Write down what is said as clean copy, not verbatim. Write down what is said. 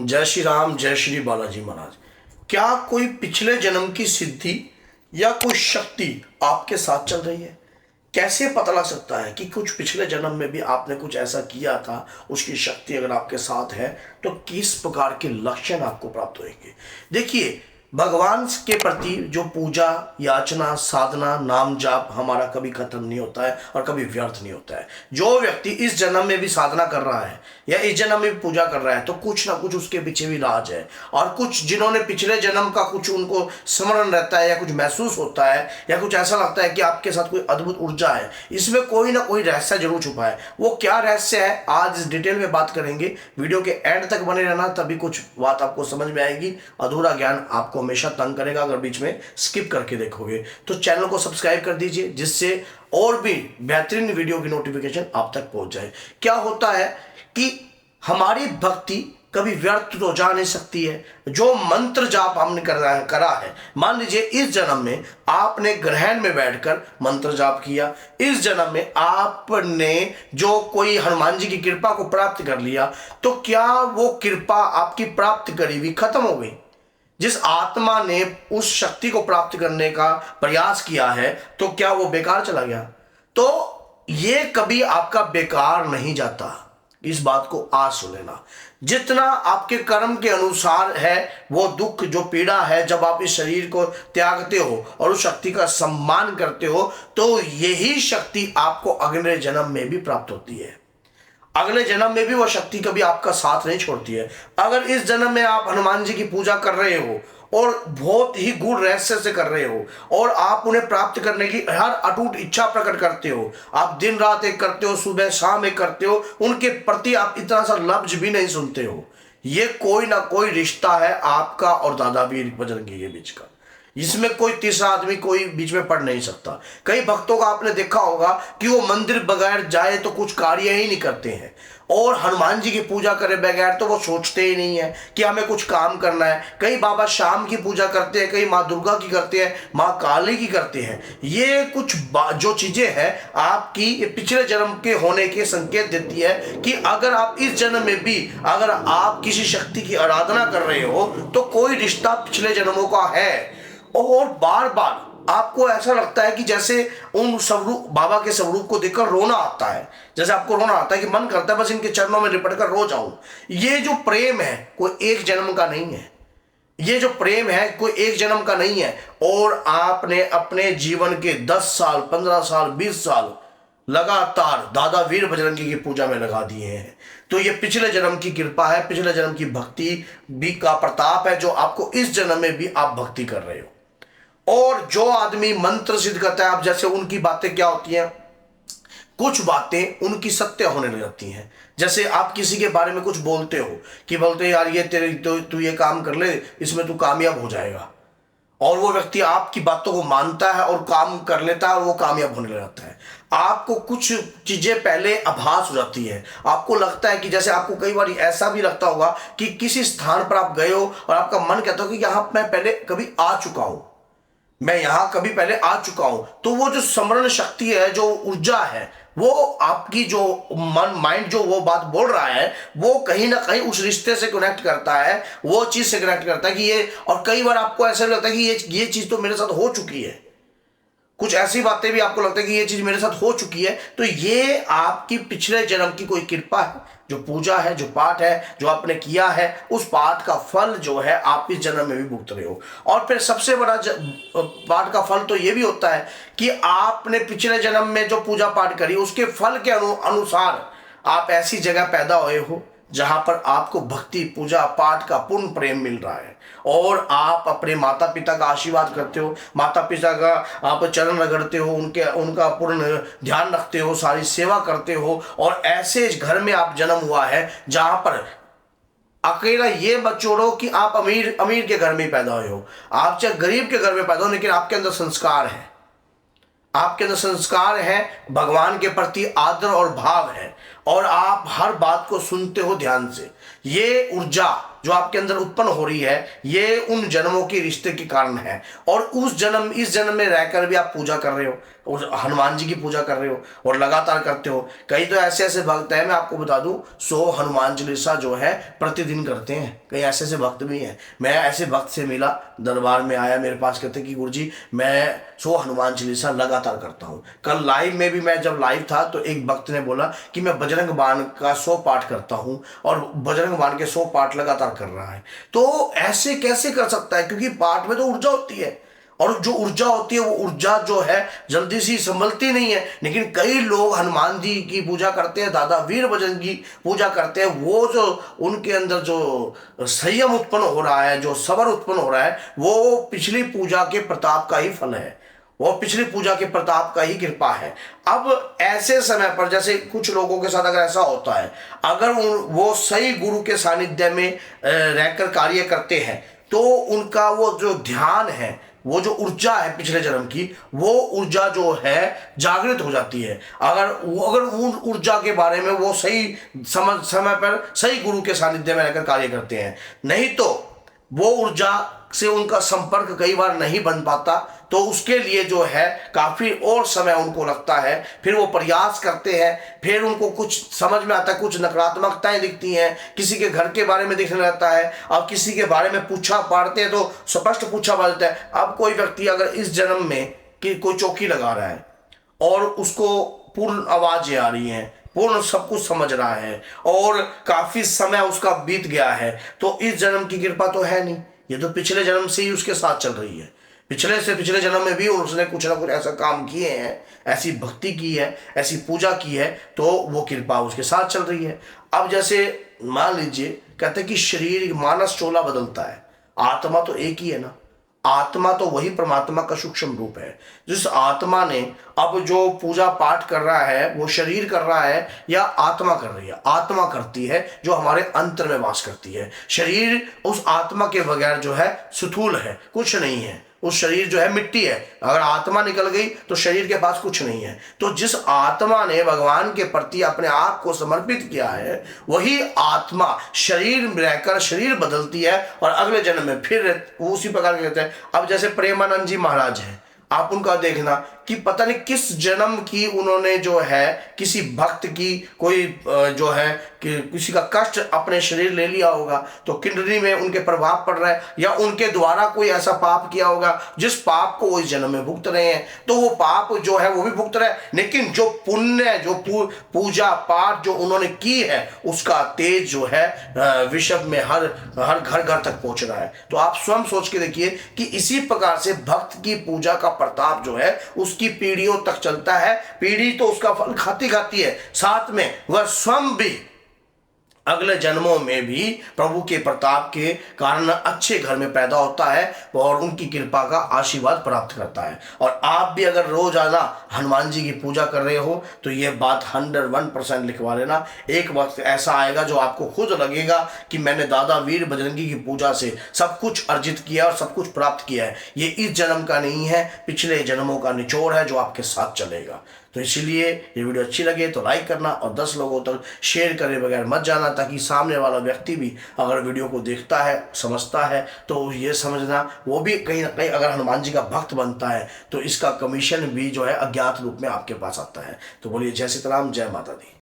जय श्री राम, जय श्री बालाजी महाराज। क्या कोई पिछले जन्म की सिद्धि या कोई शक्ति आपके साथ चल रही है? कैसे पता लग सकता है कि कुछ पिछले जन्म में भी आपने कुछ ऐसा किया था, उसकी शक्ति अगर आपके साथ है तो किस प्रकार के लक्षण आपको प्राप्त होंगे? देखिए, भगवान के प्रति जो पूजा, याचना, साधना, नाम जाप हमारा कभी खत्म नहीं होता है और कभी व्यर्थ नहीं होता है। जो व्यक्ति इस जन्म में भी साधना कर रहा है या इस जन्म में भी पूजा कर रहा है तो कुछ ना कुछ उसके पीछे भी राज है। और कुछ जिन्होंने पिछले जन्म का कुछ उनको स्मरण रहता है या कुछ महसूस होता है या कुछ ऐसा लगता है कि आपके साथ कोई अद्भुत ऊर्जा है, इसमें कोई ना कोई रहस्य जरूर छुपा है। वो क्या रहस्य है, आज इस डिटेल में बात करेंगे। वीडियो के एंड तक बने रहना, तभी कुछ बात आपको समझ में आएगी। अधूरा ज्ञान आपको हमेशा तंग करेगा अगर बीच में स्किप करके देखोगे। तो चैनल को सब्सक्राइब कर दीजिए जिससे और भी बेहतरीन वीडियो की नोटिफिकेशन आप तक पहुंच जाए। क्या होता है कि हमारी भक्ति कभी व्यर्थ तो जा नहीं सकती है। जो मंत्र जाप हमने करा है, मान लीजिए इस जन्म में आपने ग्रहण में बैठकर मंत्र जाप किया, इस जन्म में आपने जो कोई हनुमान जी की कृपा को प्राप्त कर लिया, तो क्या वो कृपा आपकी प्राप्त करी हुई खत्म हो गई? जिस आत्मा ने उस शक्ति को प्राप्त करने का प्रयास किया है तो क्या वो बेकार चला गया? तो ये कभी आपका बेकार नहीं जाता। इस बात को आज सुन लेना। जितना आपके कर्म के अनुसार है, वो दुख, जो पीड़ा है, जब आप इस शरीर को त्यागते हो और उस शक्ति का सम्मान करते हो तो यही शक्ति आपको अगले जन्म में भी प्राप्त होती है। अगले जन्म में भी वो शक्ति कभी आपका साथ नहीं छोड़ती है। अगर इस जन्म में आप हनुमान जी की पूजा कर रहे हो और बहुत ही गूढ़ रहस्य से कर रहे हो और आप उन्हें प्राप्त करने की हर अटूट इच्छा प्रकट करते हो, आप दिन रात एक करते हो, सुबह शाम एक करते हो, उनके प्रति आप इतना सा लफ्ज भी नहीं सुनते हो, ये कोई ना कोई रिश्ता है आपका और दादा वीर बजरंगी के बीच का। इसमें कोई तीसरा आदमी कोई बीच में पड़ नहीं सकता। कई भक्तों का आपने देखा होगा कि वो मंदिर बगैर जाए तो कुछ कार्य ही नहीं करते हैं, और हनुमान जी की पूजा करे बगैर तो वो सोचते ही नहीं है कि हमें कुछ काम करना है। कई बाबा शाम की पूजा करते हैं, कई माँ दुर्गा की करते हैं, माँ काली की करते हैं। ये कुछ जो चीजें हैं आपकी, ये पिछले जन्म के होने के संकेत देती है कि अगर आप इस जन्म में भी अगर आप किसी शक्ति की आराधना कर रहे हो तो कोई रिश्ता पिछले जन्मों का है। और बार बार आपको ऐसा लगता है कि जैसे उन स्वरूप, बाबा के स्वरूप को देखकर रोना आता है, जैसे आपको रोना आता है कि मन करता है बस इनके चरणों में लिपट कर रो जाऊं। ये जो प्रेम है कोई एक जन्म का नहीं है। ये जो प्रेम है कोई एक जन्म का नहीं है। और आपने अपने जीवन के 10 साल, 15 साल, 20 साल लगातार दादा वीर बजरंगी की पूजा में लगा दिए हैं, तो ये पिछले जन्म की कृपा है, पिछले जन्म की भक्ति भी का प्रताप है जो आपको इस जन्म में भी आप भक्ति कर रहे हो। और जो आदमी मंत्र सिद्ध करता है, आप जैसे उनकी बातें क्या होती हैं, कुछ बातें उनकी सत्य होने लग जाती हैं। जैसे आप किसी के बारे में कुछ बोलते हो कि बोलते यार ये तेरे तू ये काम कर ले, इसमें तू कामयाब हो जाएगा, और वो व्यक्ति आपकी बातों को मानता है और काम कर लेता है और वो कामयाब होने लग जाता है। आपको कुछ चीजें पहले आभास हो जाती है, आपको लगता है कि जैसे आपको कई बार ऐसा भी लगता होगा कि किसी स्थान पर आप गए हो और आपका मन कहता हो कि यहाँ मैं पहले कभी आ चुका हूं, मैं यहां कभी पहले आ चुका हूं। तो वो जो स्मरण शक्ति है, जो ऊर्जा है, वो आपकी जो माइंड जो वो बात बोल रहा है वो कहीं ना कहीं उस रिश्ते से कनेक्ट करता है, वो चीज से कनेक्ट करता है कि ये। और कई बार आपको ऐसा लगता है कि ये चीज तो मेरे साथ हो चुकी है। कुछ ऐसी बातें भी आपको लगता है कि ये चीज मेरे साथ हो चुकी है। तो ये आपकी पिछले जन्म की कोई कृपा है, जो पूजा है, जो पाठ है, जो आपने किया है, उस पाठ का फल जो है आप इस जन्म में भी भुगत रहे हो। और फिर सबसे बड़ा पाठ का फल तो ये भी होता है कि आपने पिछले जन्म में जो पूजा पाठ करी उसके फल के अनुसार आप ऐसी जगह पैदा हुए हो जहां पर आपको भक्ति, पूजा पाठ का पूर्ण प्रेम मिल रहा है, और आप अपने माता पिता का आशीर्वाद करते हो, माता पिता का आप चरण रगड़ते हो, उनका पूर्ण ध्यान रखते हो, सारी सेवा करते हो। और ऐसे घर में आप जन्म हुआ है जहां पर अकेला ये मत छोड़ो कि आप अमीर के घर में पैदा हुए हो, आप चाहे गरीब के घर में पैदा हो, लेकिन आपके अंदर संस्कार है, आपके अंदर संस्कार है, भगवान के प्रति आदर और भाव है, और आप हर बात को सुनते हो ध्यान से। ये ऊर्जा जो आपके अंदर उत्पन्न हो रही है ये उन जन्मों के रिश्ते के कारण है। और इस जन्म में रहकर भी आप पूजा कर रहे हो, और हनुमान जी की पूजा कर रहे हो और लगातार करते हो। कई तो ऐसे ऐसे भक्त हैं, मैं आपको बता दूं, 100 हनुमान चालीसा जो है प्रतिदिन करते हैं। कई ऐसे ऐसे भक्त भी हैं। मैं ऐसे भक्त से मिला, दरबार में आया मेरे पास, कहते कि गुरुजी मैं 100 हनुमान चालीसा लगातार करता हूँ। कल लाइव में भी, मैं जब लाइव था तो एक भक्त ने बोला कि मैं बजरंग बाण का 100 पाठ करता हूँ, और बजरंग बाण के 100 पाठ लगातार कर रहा है। तो ऐसे कैसे कर सकता है? क्योंकि पाठ में तो ऊर्जा होती है, और जो ऊर्जा होती है वो ऊर्जा जो है जल्दी से संभलती नहीं है। लेकिन कई लोग हनुमान जी की पूजा करते हैं, दादा वीर बजरंग की पूजा करते हैं, वो जो उनके अंदर जो संयम उत्पन्न हो रहा है, जो सबर उत्पन्न हो रहा है, वो पिछली पूजा के प्रताप का ही फल है, वो पिछली पूजा के प्रताप का ही कृपा है। अब ऐसे समय पर जैसे कुछ लोगों के साथ अगर ऐसा होता है, अगर वो सही गुरु के सानिध्य में रहकर कार्य करते हैं, तो उनका वो जो ध्यान है, वो जो ऊर्जा है पिछले जन्म की, वो ऊर्जा जो है जागृत हो जाती है। अगर उन ऊर्जा के बारे में वो सही समय पर सही गुरु के सानिध्य में रहकर कार्य करते हैं। नहीं तो वो ऊर्जा से उनका संपर्क कई बार नहीं बन पाता, तो उसके लिए जो है काफी और समय उनको लगता है। फिर वो प्रयास करते हैं, फिर उनको कुछ समझ में आता है, कुछ नकारात्मकताएं दिखती हैं, किसी के घर के बारे में दिखने लगता है। अब किसी के बारे में पूछा पाड़ते हैं तो स्पष्ट पूछा पाड़ता है। अब कोई व्यक्ति अगर इस जन्म में कि कोई चौकी लगा रहा है और उसको पूर्ण आवाजें आ रही हैं, पूर्ण सब कुछ समझ रहा है, और काफी समय उसका बीत गया है, तो इस जन्म की कृपा तो है नहीं, ये तो पिछले जन्म से ही उसके साथ चल रही है। पिछले जन्म में भी उसने कुछ ना कुछ ऐसा काम किए हैं, ऐसी भक्ति की है, ऐसी पूजा की है, तो वो कृपा उसके साथ चल रही है। अब जैसे मान लीजिए, कहते हैं कि शरीर मानस चोला बदलता है, आत्मा तो एक ही है ना। आत्मा तो वही परमात्मा का सूक्ष्म रूप है। जिस आत्मा ने अब जो पूजा पाठ कर रहा है, वो शरीर कर रहा है या आत्मा कर रही है? आत्मा करती है, जो हमारे अंतर में वास करती है। शरीर उस आत्मा के बगैर जो है स्थूल है, कुछ नहीं है। उस शरीर जो है मिट्टी है, अगर आत्मा निकल गई तो शरीर के पास कुछ नहीं है। तो जिस आत्मा ने भगवान के प्रति अपने आप को समर्पित किया है, वही आत्मा शरीर में रहकर शरीर बदलती है, और अगले जन्म में फिर वो उसी प्रकार के कहते हैं। अब जैसे प्रेमानंद जी महाराज हैं, आप उनका देखना कि पता नहीं किस जन्म की उन्होंने जो है किसी भक्त की कोई जो है कि किसी का कष्ट अपने शरीर ले लिया होगा, तो किडनी में उनके प्रभाव पड़ रहा है, या उनके द्वारा कोई ऐसा पाप किया होगा जिस पाप को वो इस जन्म में भुगत रहे हैं, तो वो पाप जो है वो भी भुगत रहे हैं। लेकिन जो पुण्य, जो पूजा पाठ जो उन्होंने की है, उसका तेज जो है विश्व में हर घर घर तक पहुंच रहा है। तो आप स्वयं सोच के देखिए कि इसी प्रकार से भक्त की पूजा का प्रताप जो है उसकी पीढ़ियों तक चलता है। पीढ़ी तो उसका फल खाती खाती है, साथ में वह स्वयं भी अगले जन्मों में भी प्रभु के प्रताप के कारण अच्छे घर में पैदा होता है और उनकी कृपा का आशीर्वाद प्राप्त करता है। और आप भी अगर रोजाना हनुमान जी की पूजा कर रहे हो तो ये बात 101% लिखवा लेना। एक वक्त ऐसा आएगा जो आपको खुद लगेगा कि मैंने दादा वीर बजरंगी की पूजा से सब कुछ अर्जित किया और सब कुछ प्राप्त किया है। ये इस जन्म का नहीं है, पिछले जन्मों का निचोड़ है जो आपके साथ चलेगा। तो इसीलिए ये वीडियो अच्छी लगे तो लाइक करना और 10 लोगों तक शेयर करे बगैर मत जाना, ताकि सामने वाला व्यक्ति भी अगर वीडियो को देखता है, समझता है, तो ये समझना वो भी कहीं ना कहीं अगर हनुमान जी का भक्त बनता है तो इसका कमीशन भी जो है अज्ञात रूप में आपके पास आता है। तो बोलिए जय सीताराम, जय माता दी।